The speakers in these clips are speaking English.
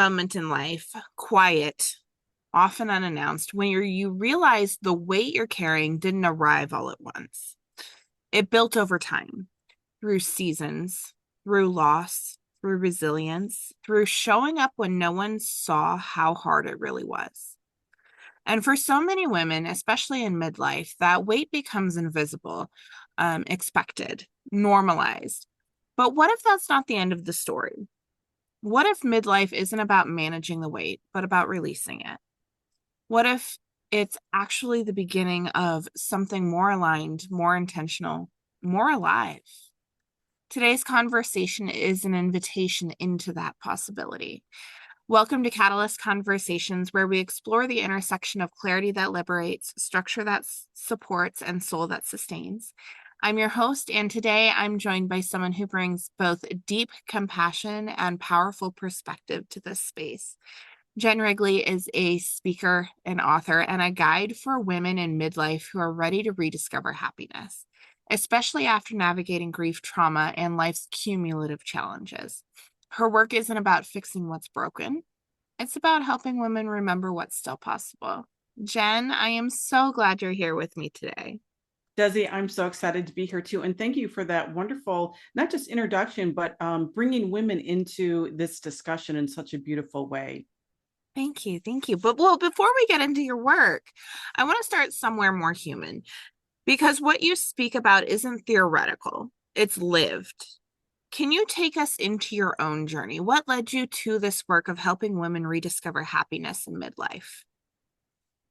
moment in life, quiet, often unannounced, when you realize the weight you're carrying didn't arrive all at once. It built over time, through seasons, through loss, through resilience, through showing up when no one saw how hard it really was. And for so many women, especially in midlife, that weight becomes invisible, expected, normalized. But what if that's not the end of the story? What if midlife isn't about managing the weight, but about releasing it? What if it's actually the beginning of something more aligned, more intentional, more alive? Today's conversation is an invitation into that possibility. Welcome to Catalyst Conversations, where we explore the intersection of clarity that liberates, structure that supports, and soul that sustains. I'm your host, and today I'm joined by someone who brings both deep compassion and powerful perspective to this space. Jen Rigley is a speaker and author and a guide for women in midlife who are ready to rediscover happiness, especially after navigating grief, trauma, and life's cumulative challenges. Her work isn't about fixing what's broken. It's about helping women remember what's still possible. Jen, I am so glad you're here with me today. Desi, I'm so excited to be here too. And thank you for that wonderful, not just introduction, but bringing women into this discussion in such a beautiful way. Thank you. Thank you. But before we get into your work, I want to start somewhere more human because what you speak about isn't theoretical, it's lived. Can you take us into your own journey? What led you to this work of helping women rediscover happiness in midlife?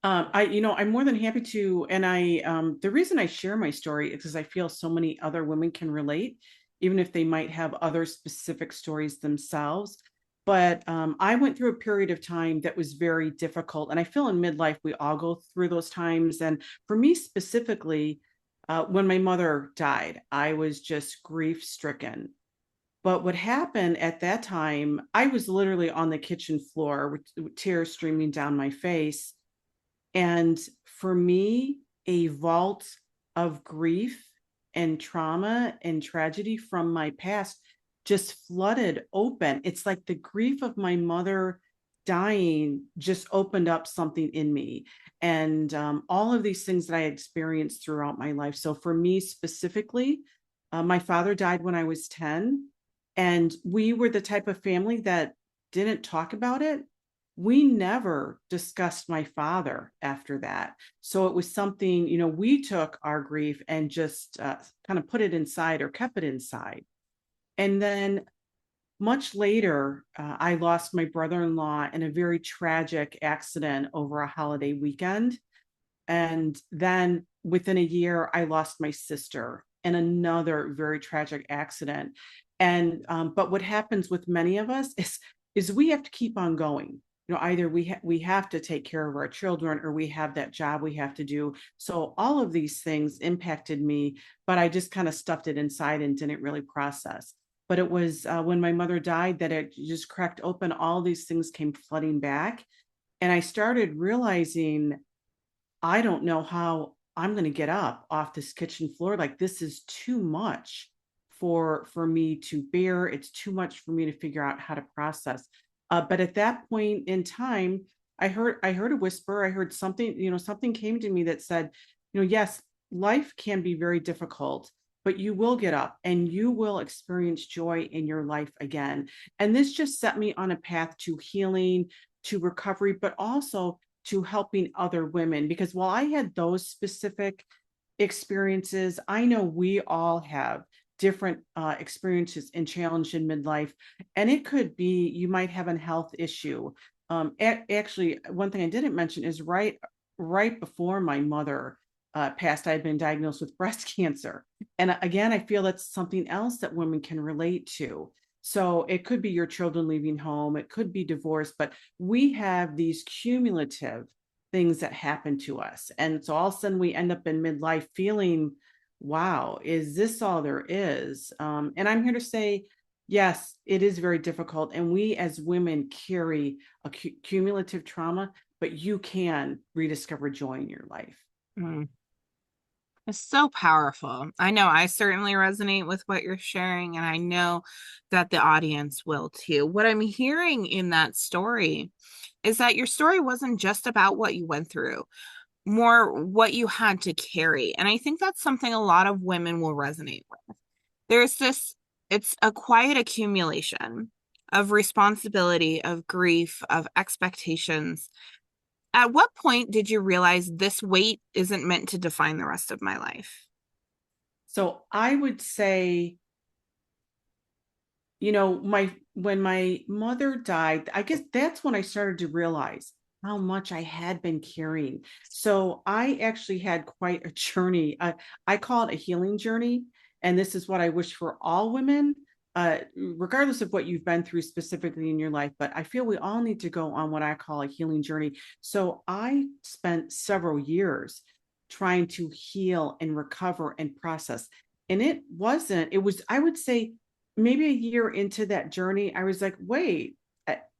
I'm more than happy to. And the reason I share my story is because I feel so many other women can relate, even if they might have other specific stories themselves. But I went through a period of time that was very difficult. And I feel in midlife, we all go through those times. And for me specifically, when my mother died, I was just grief stricken. But what happened at that time, I was literally on the kitchen floor with tears streaming down my face. And for me, a vault of grief and trauma and tragedy from my past just flooded open. It's like the grief of my mother dying just opened up something in me. And all of these things that I experienced throughout my life. So for me specifically, my father died when I was 10. And we were the type of family that didn't talk about it. We never discussed my father after that. So it was something, we took our grief and just kind of put it inside or kept it inside. And then much later, I lost my brother in law in a very tragic accident over a holiday weekend. And then within a year, I lost my sister in another very tragic accident. And but what happens with many of us is we have to keep on going. Either we have to take care of our children or we have that job we have to do. So all of these things impacted me, but I just kind of stuffed it inside and didn't really process. But it was when my mother died that it just cracked open. All these things came flooding back, and I started realizing I don't know how I'm going to get up off this kitchen floor. Like, this is too much for me to bear. It's too much for me to figure out how to process. But at that point in time, I heard a whisper. I heard something. Something came to me that said, yes, life can be very difficult, but you will get up and you will experience joy in your life again. And this just set me on a path to healing, to recovery, but also to helping other women. Because while I had those specific experiences, I know we all have different experiences and challenge in midlife. And it could be you might have a health issue. Actually, one thing I didn't mention is right before my mother passed, I had been diagnosed with breast cancer. And again, I feel that's something else that women can relate to. So it could be your children leaving home, it could be divorce, but we have these cumulative things that happen to us. And so all of a sudden we end up in midlife feeling, wow, is this all there is? And I'm here to say, yes, it is very difficult. And we as women carry a cumulative trauma, but you can rediscover joy in your life. Mm. It's so powerful. I know I certainly resonate with what you're sharing, and I know that the audience will too. What I'm hearing in that story is that your story wasn't just about what you went through, more what you had to carry. And I think that's something a lot of women will resonate with. There's this, it's a quiet accumulation of responsibility, of grief, of expectations. At what point did you realize this weight isn't meant to define the rest of my life? So I would say, my when my mother died, I guess that's when I started to realize how much I had been carrying. So I actually had quite a journey. I call it a healing journey, and this is what I wish for all women, regardless of what you've been through specifically in your life. But I feel we all need to go on what I call a healing journey. So I spent several years trying to heal and recover and process. And it was, I would say, maybe a year into that journey, I was like, wait,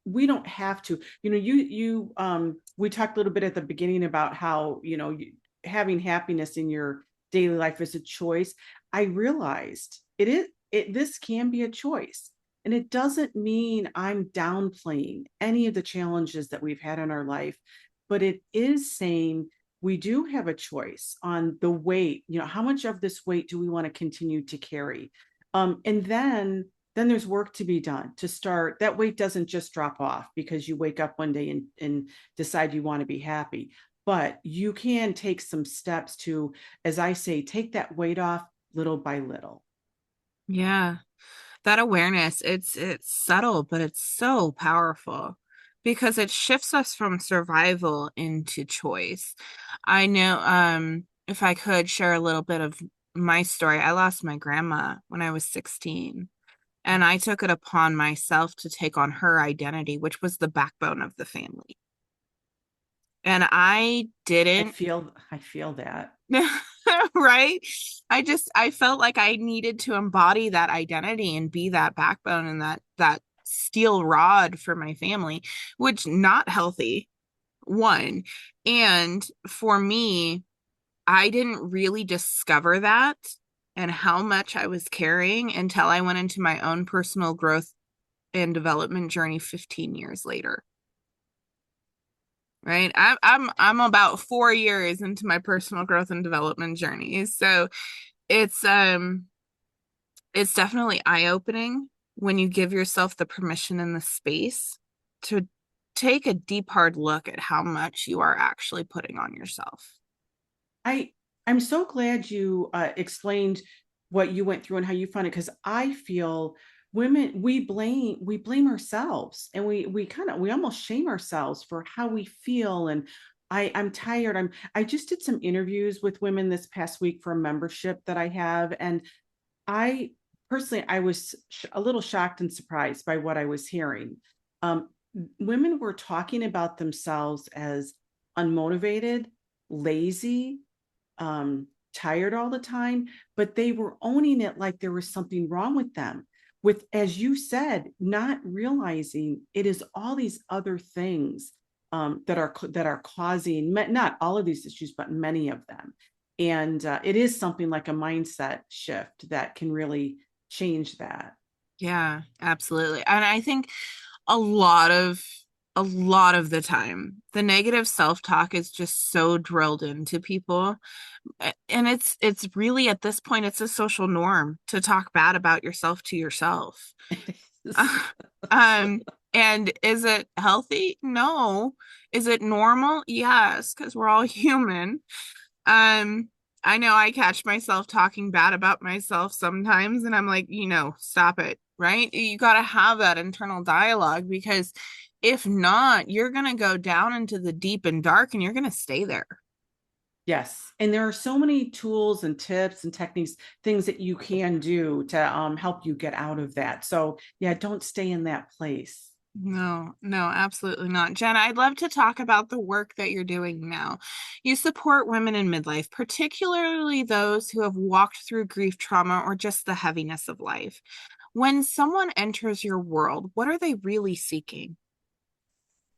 we don't have to, we talked a little bit at the beginning about how, having happiness in your daily life is a choice. I realized this can be a choice. And it doesn't mean I'm downplaying any of the challenges that we've had in our life, but it is saying we do have a choice on the weight, how much of this weight do we want to continue to carry? And then there's work to be done to start. That weight doesn't just drop off because you wake up one day and decide you want to be happy. But you can take some steps to, as I say, take that weight off little by little. Yeah, that awareness, it's subtle, but it's so powerful because it shifts us from survival into choice. I know, if I could share a little bit of my story, I lost my grandma when I was 16, and I took it upon myself to take on her identity, which was the backbone of the family. And I didn't. I feel that. Right? I felt like I needed to embody that identity and be that backbone and that steel rod for my family, which not healthy, one. And for me, I didn't really discover that and how much I was carrying until I went into my own personal growth and development journey 15 years later. Right? I'm about 4 years into my personal growth and development journey. So it's um it's definitely eye-opening when you give yourself the permission and the space to take a deep hard look at how much you are actually putting on yourself. I I'm so glad you explained what you went through and how you found it, because I feel women, we blame ourselves, and we almost shame ourselves for how we feel. And I'm tired. I just did some interviews with women this past week for a membership that I have, and I personally, I was a little shocked and surprised by what I was hearing. Um, Women were talking about themselves as unmotivated, lazy, tired all the time, but they were owning it like there was something wrong with them. With, as you said, not realizing it is all these other things that are causing not all of these issues, but many of them. And it is something like a mindset shift that can really change that. Yeah, absolutely. And I think a lot of a lot of the time, the negative self-talk is just so drilled into people. And it's really at this point it's a social norm to talk bad about yourself to yourself. Um, and is it healthy? No. Is it normal? Yes, because we're all human. Um, I know I catch myself talking bad about myself sometimes, and I'm like, stop it, right? You got to have that internal dialogue because if not, you're going to go down into the deep and dark and you're going to stay there. Yes. And there are so many tools and tips and techniques, things that you can do to help you get out of that. So, yeah, don't stay in that place. No, no, absolutely not. Jen, I'd love to talk about the work that you're doing now. You support women in midlife, particularly those who have walked through grief trauma or just the heaviness of life. When someone enters your world, what are they really seeking?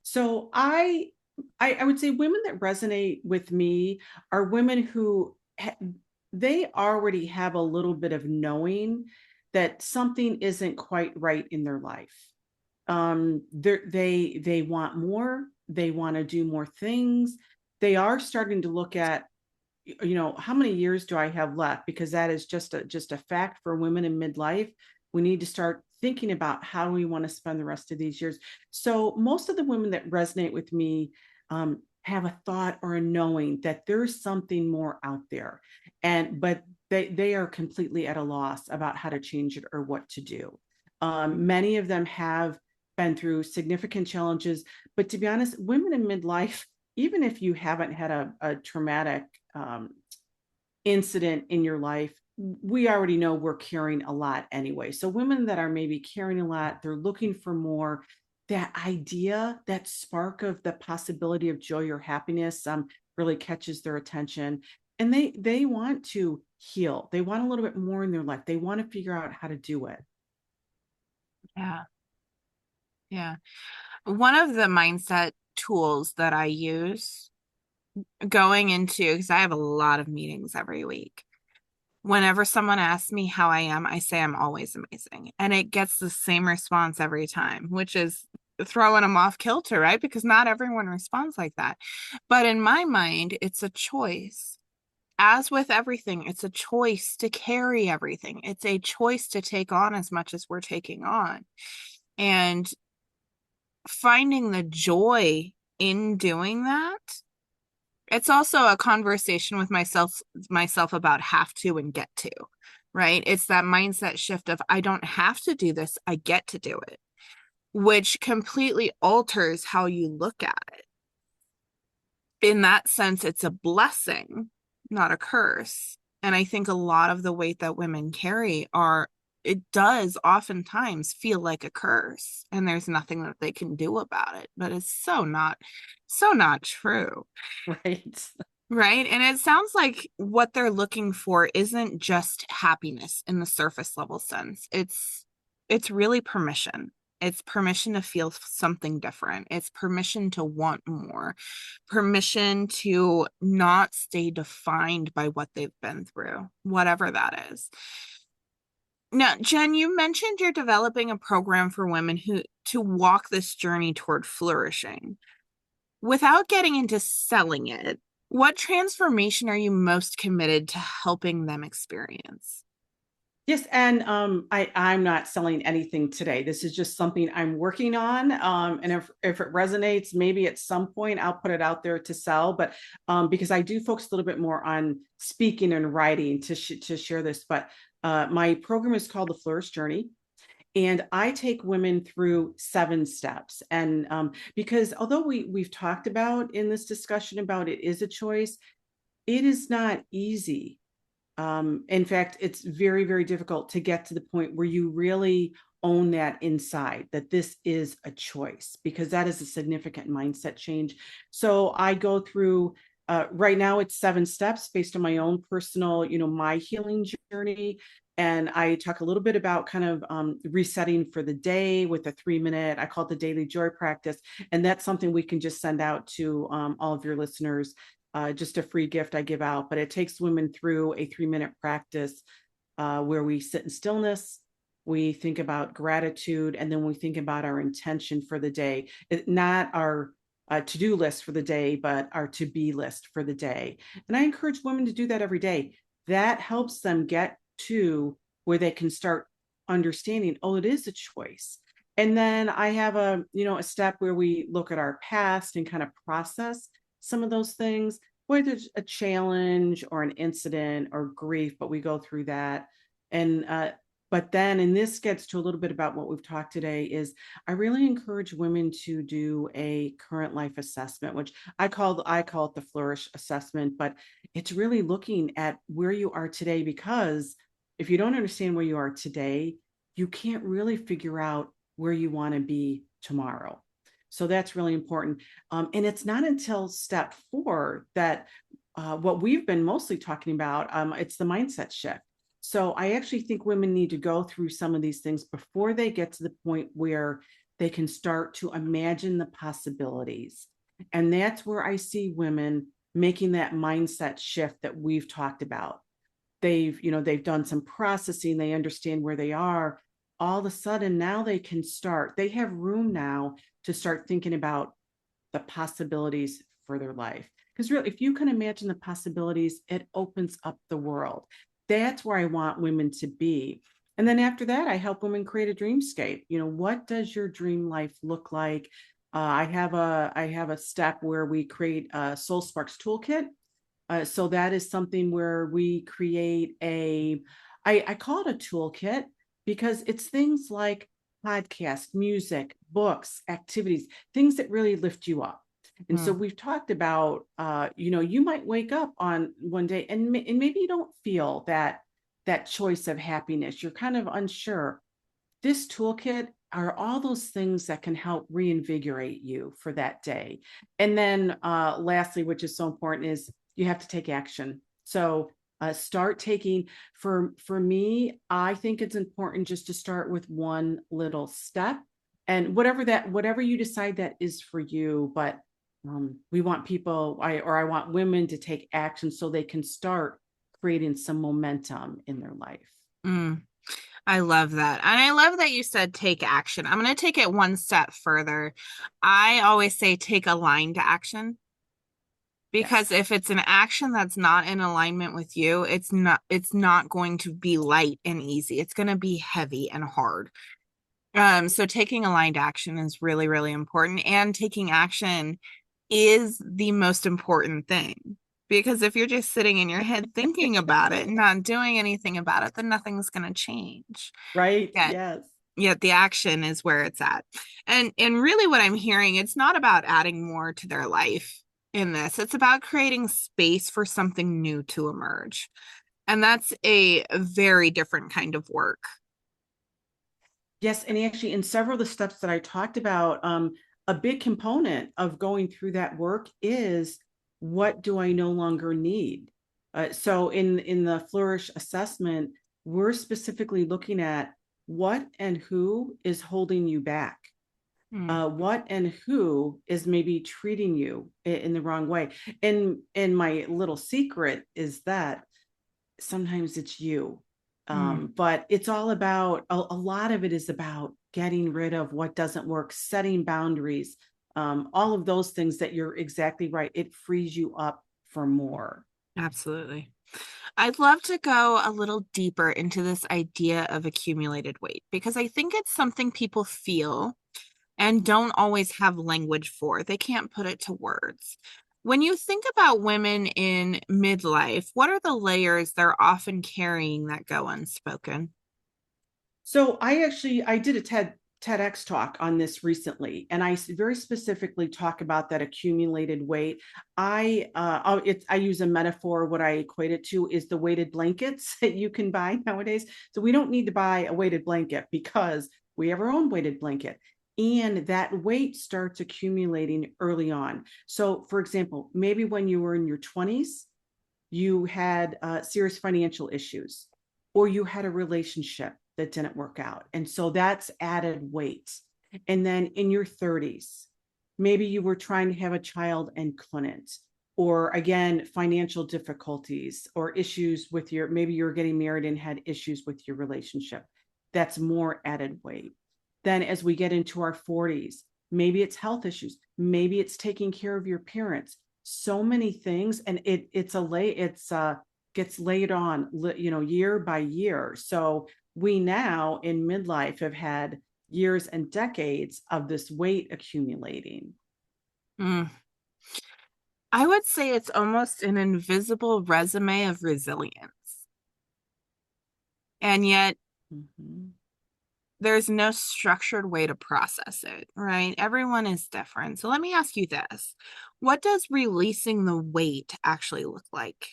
So I would say women that resonate with me are women who they already have a little bit of knowing that something isn't quite right in their life. They want more, they want to do more things. They are starting to look at, how many years do I have left, because that is just a fact for women in midlife. We need to start thinking about how we want to spend the rest of these years. So most of the women that resonate with me have a thought or a knowing that there's something more out there, but they are completely at a loss about how to change it or what to do. Many of them have been through significant challenges, but to be honest, women in midlife, even if you haven't had a traumatic um, incident in your life, we already know we're carrying a lot anyway. So women that are maybe carrying a lot, they're looking for more. That idea, that spark of the possibility of joy or happiness, really catches their attention, and they want to heal. They want a little bit more in their life. They want to figure out how to do it. Yeah. Yeah. One of the mindset tools that I use going into, because I have a lot of meetings every week. Whenever someone asks me how I am, I say I'm always amazing. And it gets the same response every time, which is throwing them off kilter, right? Because not everyone responds like that. But in my mind, it's a choice. As with everything, it's a choice to carry everything. It's a choice to take on as much as we're taking on. And finding the joy in doing that, it's also a conversation with myself about have to and get to, right? It's that mindset shift of I don't have to do this, I get to do it, which completely alters how you look at it. In that sense, it's a blessing, not a curse. And I think a lot of the weight that women carry it does oftentimes feel like a curse, and there's nothing that they can do about it. But it's so not true. Right. Right. And it sounds like what they're looking for isn't just happiness in the surface level sense. It's really permission. It's permission to feel something different. It's permission to want more, permission to not stay defined by what they've been through, whatever that is. Now, Jen, you mentioned you're developing a program for women who to walk this journey toward flourishing. Without getting into selling it, what transformation are you most committed to helping them experience? Yes, and I'm not selling anything today. This is just something I'm working on. And if it resonates, maybe at some point I'll put it out there to sell. But because I do focus a little bit more on speaking and writing to share this. But my program is called the Flourish Journey. And I take women through 7 steps. And because although we've talked about in this discussion about it is a choice, it is not easy. In fact, it's very, very difficult to get to the point where you really own that inside, that this is a choice, because that is a significant mindset change. So I go through, right now it's 7 steps based on my own personal, my healing journey. And I talk a little bit about kind of resetting for the day with a 3 minute, I call it the daily joy practice. And that's something we can just send out to all of your listeners, just a free gift I give out, but it takes women through a 3 minute practice where we sit in stillness, we think about gratitude, and then we think about our intention for the day. Not our to-do list for the day, but our to-be list for the day. And I encourage women to do that every day. That helps them get to where they can start understanding, oh, it is a choice. And then I have a step where we look at our past and kind of process some of those things, whether it's a challenge or an incident or grief, but we go through that. And but then, and this gets to a little bit about what we've talked today, is I really encourage women to do a current life assessment, which I call it the Flourish assessment, but it's really looking at where you are today, because if you don't understand where you are today, you can't really figure out where you want to be tomorrow. So that's really important. And it's not until step 4 that what we've been mostly talking about, it's the mindset shift. So I actually think women need to go through some of these things before they get to the point where they can start to imagine the possibilities. And that's where I see women making that mindset shift that we've talked about. they've done some processing, they understand where they are, all of a sudden now they have room now to start thinking about the possibilities for their life. Because really, if you can imagine the possibilities, it opens up the world. That's where I want women to be. And then after that, I help women create a dreamscape. What does your dream life look like? I have a step where we create a Soul Sparks toolkit. So that is something where we create I call it a toolkit because it's things like podcast, music, books, activities, things that really lift you up. And so Mm. we've talked about, you might wake up on one day and maybe you don't feel that choice of happiness. You're kind of unsure. This toolkit are all those things that can help reinvigorate you for that day. And then lastly, which is so important, is you have to take action. So start taking, for me, I think it's important just to start with one little step, and whatever you decide that is for you. But we want I want women to take action so they can start creating some momentum in their life. Mm. I love that. And I love that you said take action. I'm going to take it one step further. I always say take aligned action because Yes. if it's an action that's not in alignment with you, it's not going to be light and easy. It's going to be heavy and hard. So taking aligned action is really, really important. And taking action is the most important thing. Because if you're just sitting in your head thinking about it and not doing anything about it, then nothing's going to change. Right. Yet, Yes. yet the action is where it's at. And really what I'm hearing, it's not about adding more to their life in this. It's about creating space for something new to emerge. And that's a very different kind of work. Yes, and actually, in several of the steps that I talked about, a big component of going through that work is, what do I no longer need? So in the Flourish assessment, we're specifically looking at what and who is holding you back. Mm, What and who is maybe treating you in the wrong way. And my little secret is that sometimes it's you. mm. But it's all about, a lot of it is about getting rid of what doesn't work, setting boundaries, all of those things that you're exactly right. It frees you up for more. Absolutely. I'd love to go a little deeper into this idea of accumulated weight because I think it's something people feel and don't always have language for. They can't put it to words. When you think about women in midlife, what are the layers they're often carrying that go unspoken? So I did a TEDx talk on this recently, and I very specifically talk about that accumulated weight. I use a metaphor. What I equate it to is the weighted blankets that you can buy nowadays. So we don't need to buy a weighted blanket because we have our own weighted blanket. And that weight starts accumulating early on. So, for example, maybe when you were in your 20s, you had serious financial issues, or you had a relationship that didn't work out. And so that's added weight. And then in your 30s, maybe you were trying to have a child and couldn't, or again, financial difficulties or issues with maybe you were getting married and had issues with your relationship. That's more added weight. Then as we get into our 40s, maybe it's health issues, maybe it's taking care of your parents, so many things, and it's gets laid on, year by year. So we now in midlife have had years and decades of this weight accumulating. Mm. I would say it's almost an invisible resume of resilience. And yet Mhm. there's no structured way to process it, right? Everyone is different. So let me ask you this. What does releasing the weight actually look like?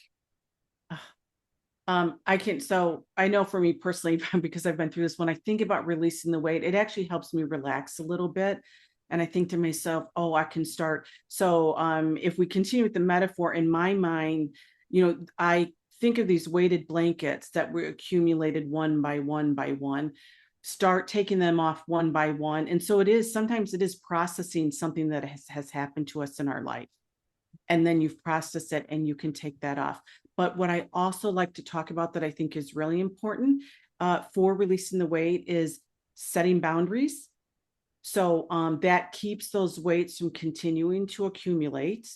So I know for me personally, because I've been through this, when I think about releasing the weight, it actually helps me relax a little bit. And I think to myself, oh, I can start. So if we continue with the metaphor in my mind, I think of these weighted blankets that were accumulated one by one by one, start taking them off one by one. And so sometimes it is processing something that has happened to us in our life, and then you've processed it and you can take that off. But what I also like to talk about that I think is really important for releasing the weight is setting boundaries. So that keeps those weights from continuing to accumulate.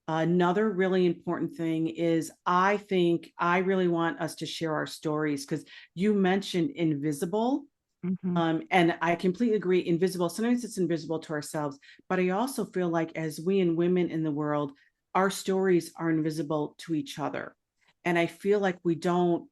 Another really important thing is I think I really want us to share our stories because you mentioned invisible. Hmm. And I completely agree. Invisible, sometimes it's invisible to ourselves, but I also feel like as we and women in the world, our stories are invisible to each other. And I feel like we don't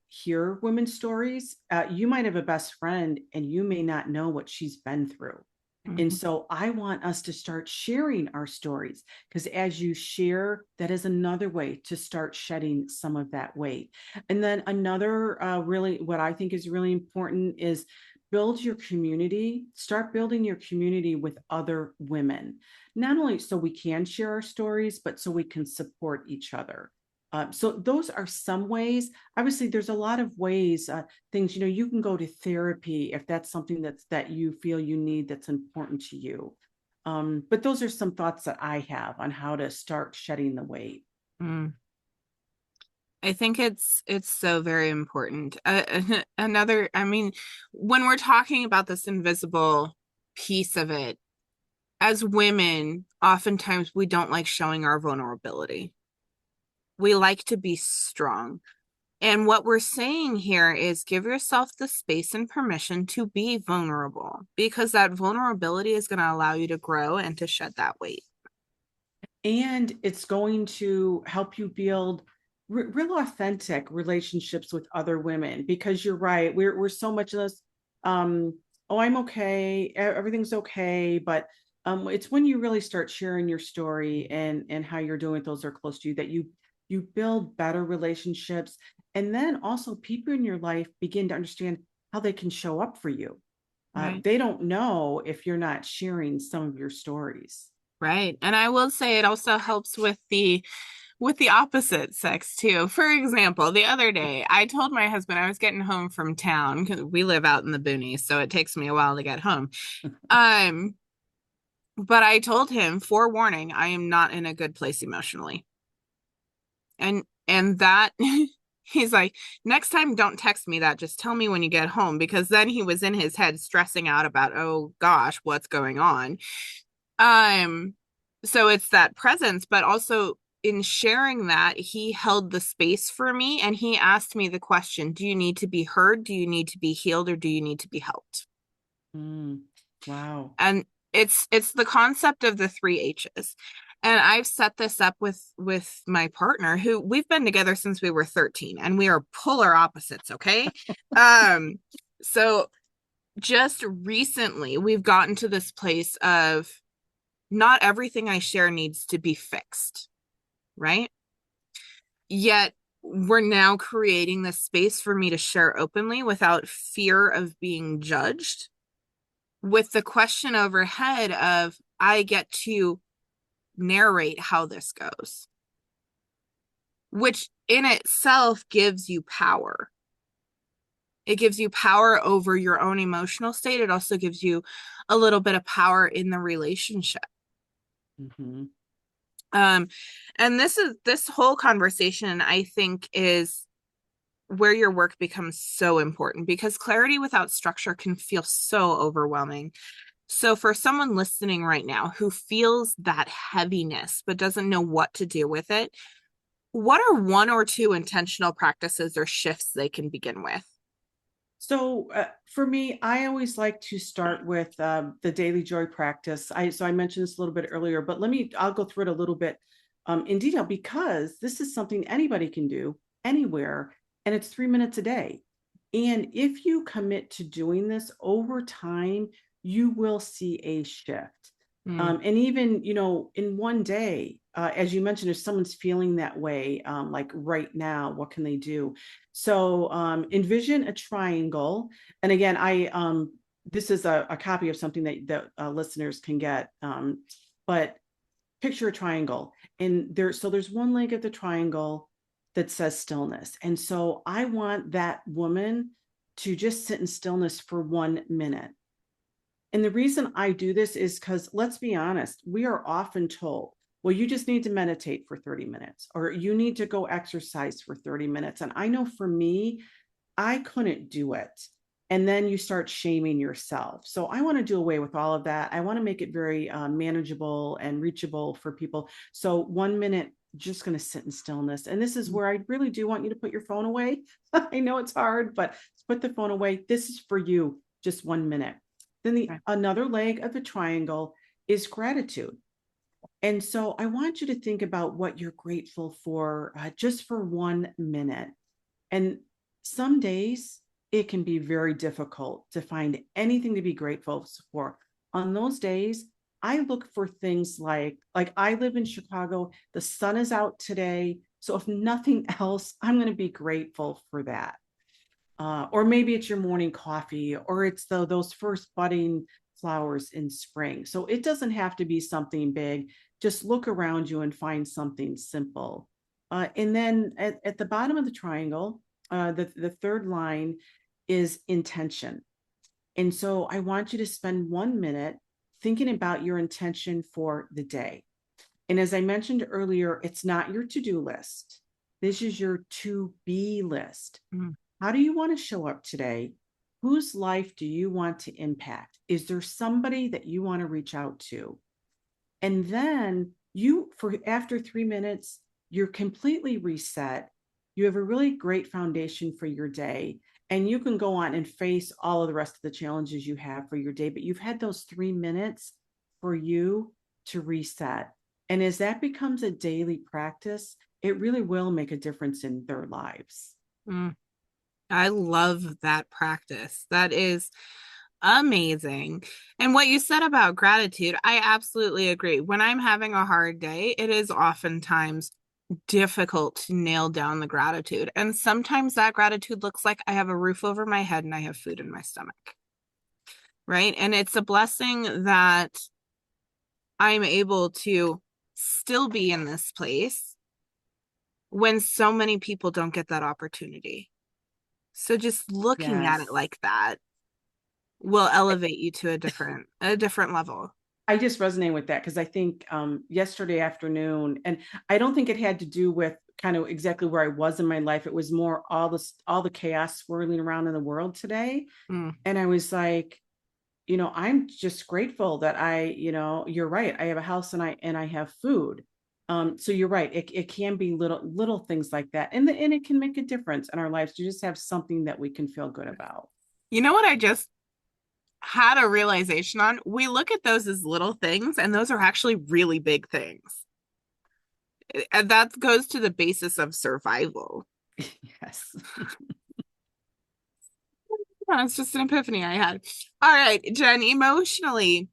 hear women's stories. You might have a best friend and you may not know what she's been through. And Hmm. so I want us to start sharing our stories because as you share, that is another way to start shedding some of that weight. And then another really, what I think is really important is build your community, start building your community with other women, not only so we can share our stories, but so we can support each other. So those are some ways. Obviously, there's a lot of ways, things, you can go to therapy if that's something that you feel you need that's important to you. But those are some thoughts that I have on how to start shedding the weight. Mm. I think it's so very important. Another, I mean, when we're talking about this invisible piece of it, as women, oftentimes we don't like showing our vulnerability. We like to be strong. And what we're saying here is give yourself the space and permission to be vulnerable because that vulnerability is going to allow you to grow and to shed that weight. And it's going to help you build real authentic relationships with other women because you're right, we're so much of this oh, I'm okay, everything's okay, but it's when you really start sharing your story and how you're doing with those that are close to you that you build better relationships, and then also people in your life begin to understand how they can show up for you. Right. They don't know if you're not sharing some of your stories. Right. And I will say it also helps with the opposite sex too. For example, the other day I told my husband I was getting home from town because we live out in the boonies, so it takes me a while to get home. Um, but I told him, forewarning, I am not in a good place emotionally. And that he's like, next time don't text me that, just tell me when you get home because then he was in his head stressing out about, oh gosh, what's going on. Um, so it's that presence, but also in sharing that, he held the space for me and he asked me the question, do you need to be heard? Do you need to be healed or do you need to be helped? Mm, wow. And it's the concept of the three H's. And I've set this up with my partner who we've been together since we were 13 and we are polar opposites, okay? Um, so just recently we've gotten to this place of not everything I share needs to be fixed, right? Yet we're now creating this space for me to share openly without fear of being judged, with the question overhead of I get to narrate how this goes, which in itself gives you power. It gives you power over your own emotional state. It also gives you a little bit of power in the relationship. Mm-hmm. Um, and this whole conversation, I think, is where your work becomes so important because clarity without structure can feel so overwhelming. So, for someone listening right now who feels that heaviness but doesn't know what to do with it, what are one or two intentional practices or shifts they can begin with? So for me, I always like to start with the daily joy practice. I mentioned this a little bit earlier, but I'll go through it a little bit in detail because this is something anybody can do anywhere, and it's 3 minutes a day. And if you commit to doing this over time, you will see a shift. Mm. And even, in one day, as you mentioned, if someone's feeling that way, like right now, what can they do? So envision a triangle. And again, this is a copy of something that listeners can get. But picture a triangle, and there's one leg of the triangle that says stillness. And so I want that woman to just sit in stillness for 1 minute. And the reason I do this is because let's be honest, we are often told, well, you just need to meditate for 30 minutes, or you need to go exercise for 30 minutes. And I know for me, I couldn't do it. And then you start shaming yourself. So I want to do away with all of that. I want to make it very manageable and reachable for people. So 1 minute, just going to sit in stillness. And this is where I really do want you to put your phone away. I know it's hard, but put the phone away. This is for you, just 1 minute. Then Okay. another leg of the triangle is gratitude. And so I want you to think about what you're grateful for just for 1 minute. And some days it can be very difficult to find anything to be grateful for. On those days, I look for things like I live in Chicago, the sun is out today. So if nothing else, I'm going to be grateful for that. Or maybe it's your morning coffee, or it's those first budding flowers in spring. So it doesn't have to be something big. Just look around you and find something simple. And then at the bottom of the triangle, the third line is intention. And so I want you to spend 1 minute thinking about your intention for the day. And as I mentioned earlier, it's not your to-do list. This is your to-be list. Mm. How do you want to show up today? Whose life do you want to impact? Is there somebody that you want to reach out to? And then for after 3 minutes, you're completely reset. You have a really great foundation for your day. And you can go on and face all of the rest of the challenges you have for your day. But you've had those 3 minutes for you to reset. And as that becomes a daily practice, it really will make a difference in their lives. Mm. I love that practice. That is amazing. And what you said about gratitude, I absolutely agree. When I'm having a hard day, it is oftentimes difficult to nail down the gratitude. And sometimes that gratitude looks like I have a roof over my head and I have food in my stomach. Right. And it's a blessing that I'm able to still be in this place when so many people don't get that opportunity. So just looking at it Yes. like that will elevate you to a different level. I just resonate with that because I think yesterday afternoon, and I don't think it had to do with kind of exactly where I was in my life. It was more all the chaos swirling around in the world today. Mm. And I was like, I'm just grateful that you're right. I have a house and I have food. So you're right. It can be little things like that. And it can make a difference in our lives to just have something that we can feel good about. You know what I just had a realization on? We look at those as little things, and those are actually really big things. And that goes to the basis of survival. Yes. Yeah, it's just an epiphany I had. All right, Jen, emotionally,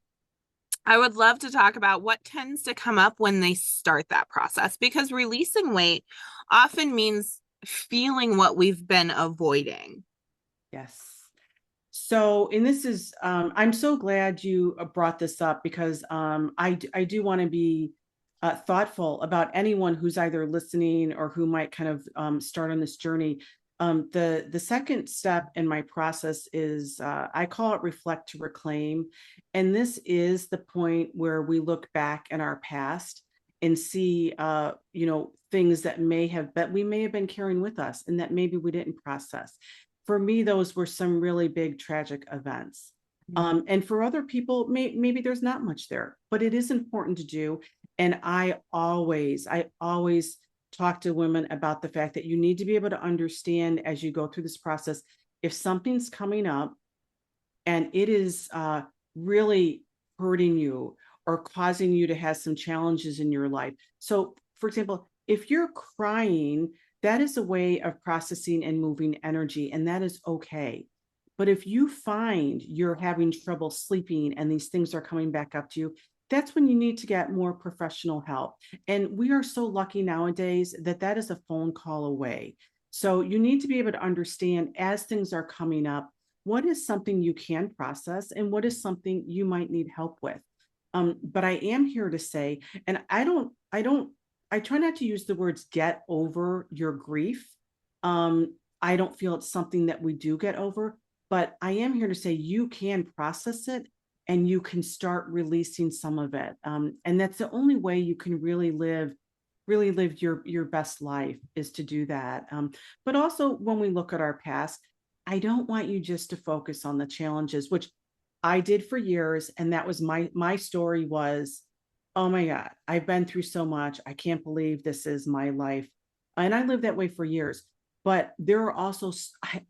I would love to talk about what tends to come up when they start that process because releasing weight often means feeling what we've been avoiding. Yes. So, and this is, I'm so glad you brought this up because I do want to be thoughtful about anyone who's either listening or who might kind of start on this journey. The second step in my process is I call it reflect to reclaim, and this is the point where we look back in our past and see, things that we may have been carrying with us, and that maybe we didn't process. For me, those were some really big tragic events. And for other people, maybe there's not much there, but it is important to do. And I always talk to women about the fact that you need to be able to understand as you go through this process, if something's coming up and it is really hurting you or causing you to have some challenges in your life. So, for example, if you're crying, that is a way of processing and moving energy, and that is okay. But if you find you're having trouble sleeping and these things are coming back up to you, that's when you need to get more professional help. And we are so lucky nowadays that that is a phone call away. So you need to be able to understand as things are coming up, what is something you can process and what is something you might need help with. But I am here to say, and I try not to use the words get over your grief. I don't feel it's something that we do get over, but I am here to say you can process it and you can start releasing some of it. And that's the only way you can really live your best life, is to do that. But also, when we look at our past, I don't want you just to focus on the challenges, which I did for years. And that was my story was, oh my God, I've been through so much. I can't believe this is my life. And I lived that way for years. But there are also,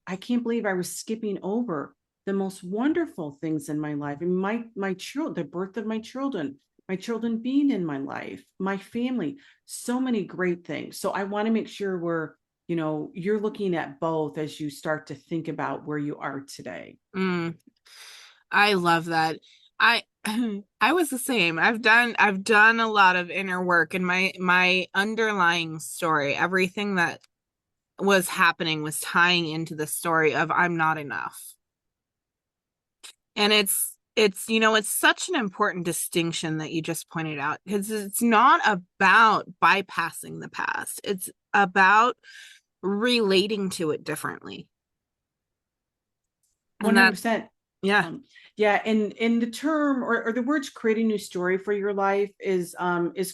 I can't believe I was skipping over the most wonderful things in my life. And my children, the birth of my children being in my life, my family, so many great things. So I want to make sure you're looking at both as you start to think about where you are today. Mm, I love that. I I was the same. I've done a lot of inner work, and my underlying story, everything that was happening was tying into the story of I'm not enough. And it's such an important distinction that you just pointed out, because it's not about bypassing the past. It's about relating to it differently. And that, 100%. yeah. Um, yeah, and in the term, or the words creating a new story for your life is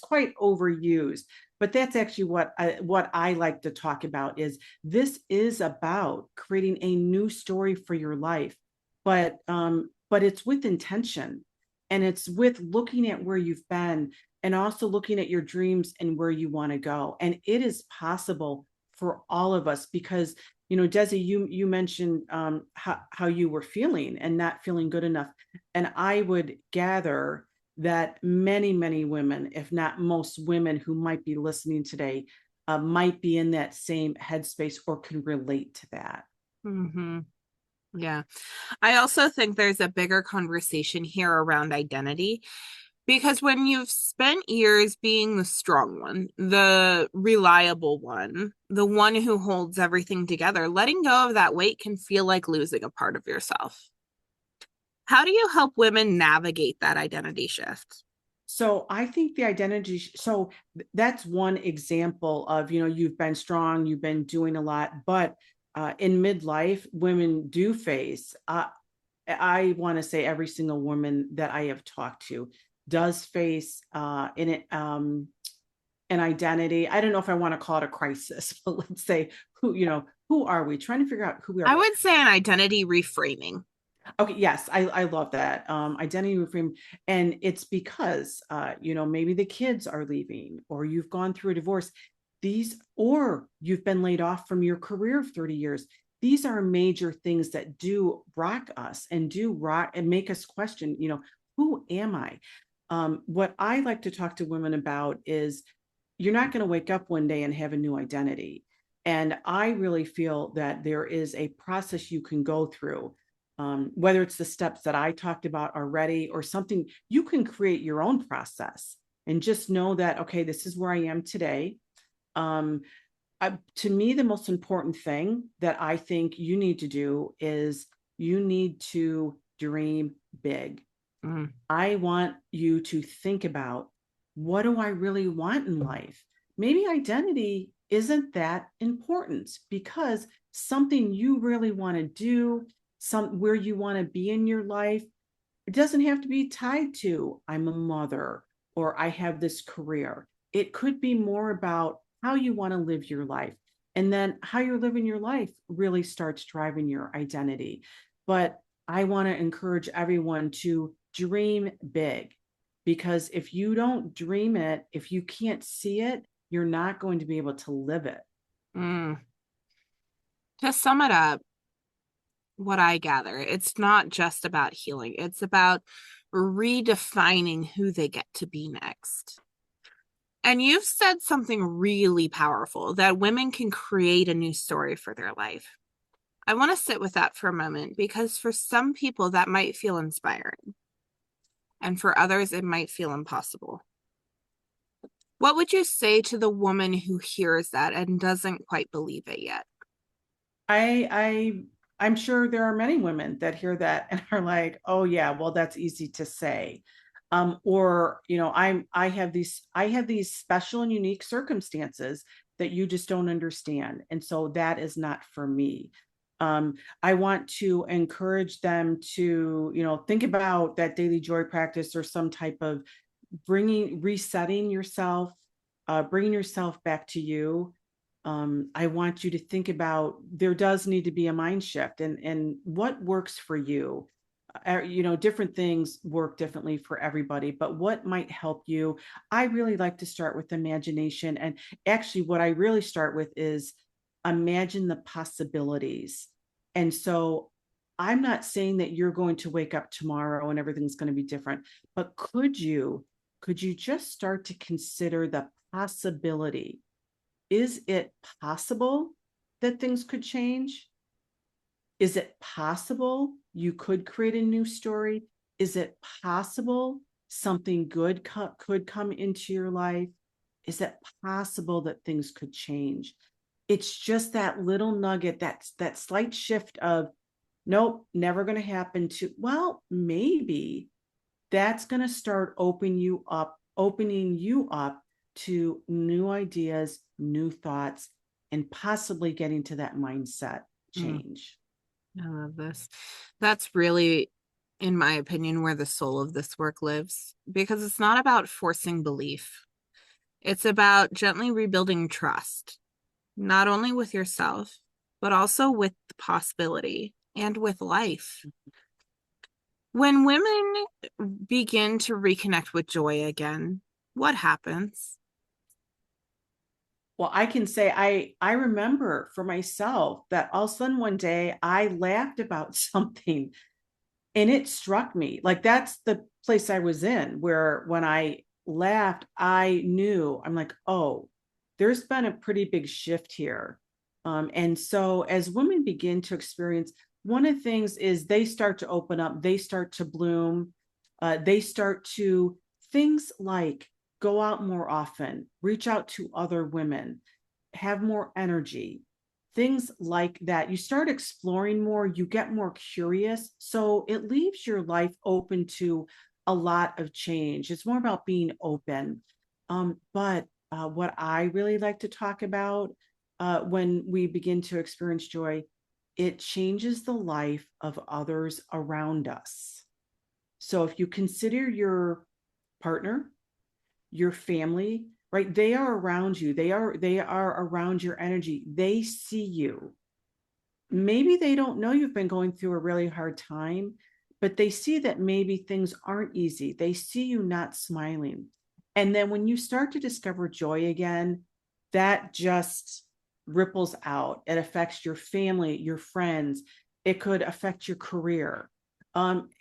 quite overused. But that's actually what I like to talk about. Is this is about creating a new story for your life, but it's with intention, and it's with looking at where you've been, and also looking at your dreams and where you want to go. And it is possible for all of us, because Desi, you mentioned how you were feeling and not feeling good enough. And I would gather that many women, if not most women who might be listening today, might be in that same headspace or can relate to that. Hmm. Yeah. I also think there's a bigger conversation here around identity, because when you've spent years being the strong one, the reliable one, the one who holds everything together, letting go of that weight can feel like losing a part of yourself. How do you help women navigate that identity shift? So I think the identity, so that's one example of, you've been strong, you've been doing a lot, but in midlife, women do face, I want to say every single woman that I have talked to does face in it, an identity. I don't know if I want to call it a crisis, but let's say, who are we? Trying to figure out who we I are. would say an identity reframing. Okay, yes, I love that. Identity reframe. And it's because maybe the kids are leaving, or you've gone through a divorce. Or you've been laid off from your career of 30 years. These are major things that do rock us, and do rock and make us question, who am I? What I like to talk to women about is, you're not going to wake up one day and have a new identity. And I really feel that there is a process you can go through, whether it's the steps that I talked about already, or something. You can create your own process and just know that, okay, this is where I am today. Um, to me, the most important thing that I think you need to do is, you need to dream big. Mm, I want you to think about, what do I really want in life? Maybe identity isn't that important, because something you really want to do, where you want to be in your life, it doesn't have to be tied to, I'm a mother, or I have this career. It could be more about how you want to live your life. And then how you're living your life really starts driving your identity. But I want to encourage everyone to dream big, because if you don't dream it, if you can't see it, you're not going to be able to live it. mm. To sum it up, what I gather, it's not just about healing, it's about redefining who they get to be next. And you've said something really powerful, that women can create a new story for their life. I want to sit with that for a moment, because for some people that might feel inspiring, and for others it might feel impossible. What would you say to the woman who hears that and doesn't quite believe it yet? I'm sure there are many women that hear that and are like, oh yeah, well, that's easy to say. Or, I have these special and unique circumstances that you just don't understand. And so that is not for me. I want to encourage them to, think about that daily joy practice or some type of resetting yourself, bringing yourself back to you. I want you to think about there does need to be a mind shift and what works for you. Different things work differently for everybody, but what might help you? I really like to start with imagination. And actually, what I really start with is imagine the possibilities. And so I'm not saying that you're going to wake up tomorrow and everything's going to be different, but could you just start to consider the possibility? Is it possible that things could change? Is it possible you could create a new story? Is it possible something good could come into your life? Is it possible that things could change? It's just that little nugget, that slight shift of, nope, never going to happen, to, well, maybe that's going to start opening you up to new ideas, new thoughts, and possibly getting to that mindset Mm, change. I love this. That's really, in my opinion, where the soul of this work lives, because it's not about forcing belief. It's about gently rebuilding trust, not only with yourself, but also with the possibility and with life. When women begin to reconnect with joy again, what happens? Well, I can say I remember for myself that all of a sudden one day I laughed about something and it struck me. Like that's the place I was in where when I laughed, I knew, I'm like, oh, there's been a pretty big shift here. And so as women begin to experience, one of the things is they start to open up, they start to bloom, they start to things like go out more often, reach out to other women, have more energy, things like that. You start exploring more, you get more curious. So it leaves your life open to a lot of change. It's more about being open. But what I really like to talk about when we begin to experience joy, it changes the life of others around us. So if you consider your partner, your family, right? They are around you. They are around your energy. They see you. Maybe they don't know you've been going through a really hard time, but they see that maybe things aren't easy. They see you not smiling. And then when you start to discover joy again, that just ripples out. It affects your family, your friends. It could affect your career.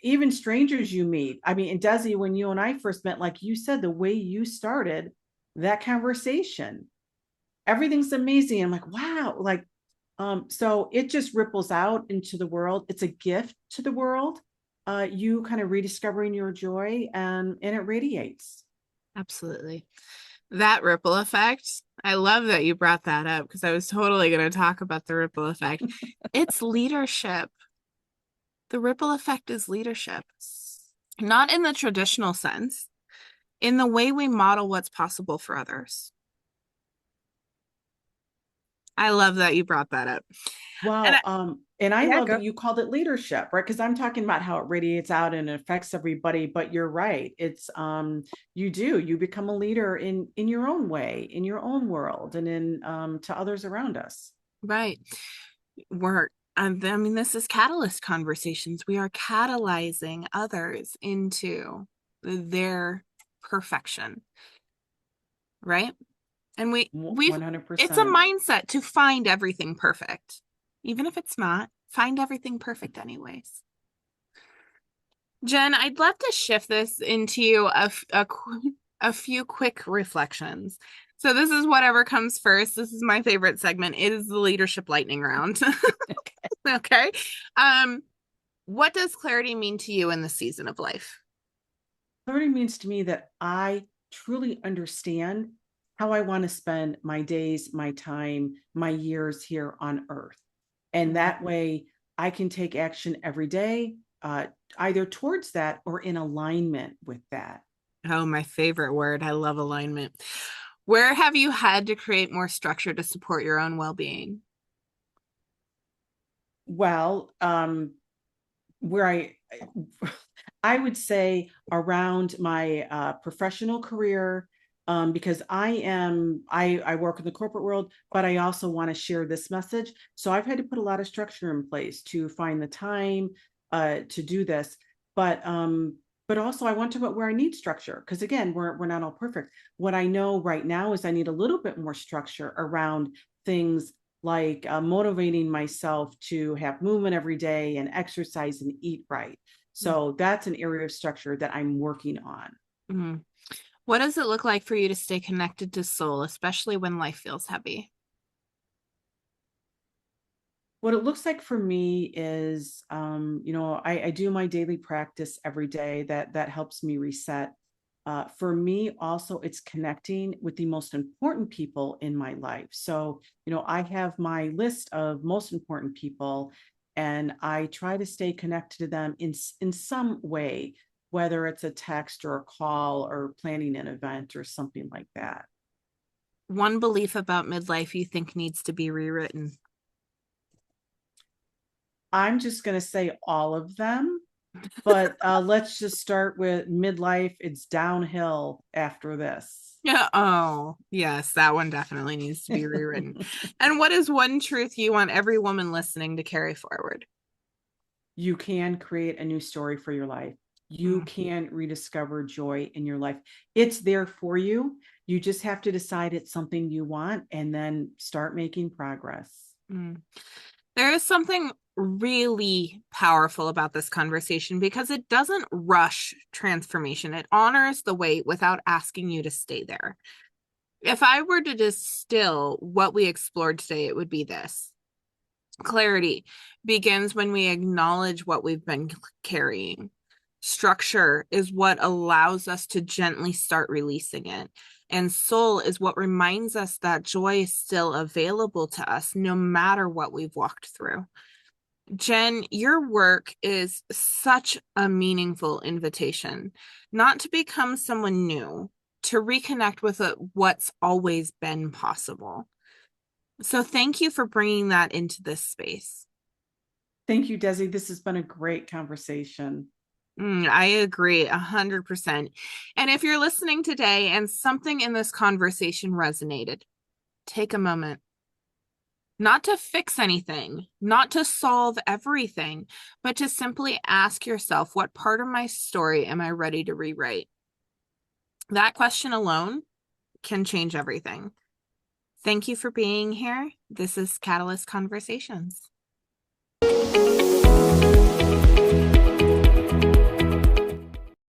Even strangers you meet. I mean, and Desi, when you and I first met, like you said, the way you started that conversation, everything's amazing. I'm like, wow, like so it just ripples out into the world. It's a gift to the world. You kind of rediscovering your joy and it radiates. Absolutely. That ripple effect, I love that you brought that up because I was totally going to talk about the ripple effect. It's leadership. The ripple effect is leadership, not in the traditional sense, in the way we model what's possible for others. I love that you brought that up. And Wow. And I yeah, love go. that you called it leadership, right? Because I'm talking about how it radiates out and affects everybody, but you're right. It's you become a leader in your own way, in your own world, and in to others around us. Right. We're, I mean, this is catalyst conversations. We are catalyzing others into their perfection, right? And it's a 100%. mindset to find everything perfect. Even if it's not, find everything perfect anyways. Jen, I'd love to shift this into a few quick reflections. So this is whatever comes first. This is my favorite segment. It is the leadership lightning round. Okay. Um, what does clarity mean to you in this season of life? Clarity means to me that I truly understand how I want to spend my days, my time, my years here on earth. And that way I can take action every day, either towards that or in alignment with that. Oh, my favorite word. I love alignment. Where have you had to create more structure to support your own well-being? Well, where I would say around my professional career, because I work in the corporate world, but I also want to share this message. So I've had to put a lot of structure in place to find the time to do this. But also I want to put where I need structure, because again, we're not all perfect. What I know right now is I need a little bit more structure around things like motivating myself to have movement every day and exercise and eat right. So that's an area of structure that I'm working on. Mm-hmm. What does it look like for you to stay connected to soul, especially when life feels heavy? What it looks like for me is, I do my daily practice every day. That helps me reset. For me, also, it's connecting with the most important people in my life. So, I have my list of most important people, and I try to stay connected to them in some way, whether it's a text or a call or planning an event or something like that. One belief about midlife you think needs to be rewritten. I'm just going to say all of them. But let's just start with midlife. It's downhill after this. Yeah. Oh, yes, that one definitely needs to be rewritten. And what is one truth you want every woman listening to carry forward? You can create a new story for your life. You Mm, can rediscover joy in your life. It's there for you. You just have to decide it's something you want and then start making progress. mm. There is something really powerful about this conversation because it doesn't rush transformation. It honors the wait without asking you to stay there. If I were to distill what we explored today, it would be this. Clarity begins when we acknowledge what we've been carrying. Structure is what allows us to gently start releasing it. And soul is what reminds us that joy is still available to us no matter what we've walked through. Jen, your work is such a meaningful invitation, not to become someone new, to reconnect with what's always been possible. So thank you for bringing that into this space. Thank you, Desi. This has been a great conversation. I agree 100%. And if you're listening today and something in this conversation resonated, take a moment, not to fix anything, not to solve everything, but to simply ask yourself, what part of my story am I ready to rewrite? That question alone can change everything. Thank you for being here. This is Catalyst Conversations.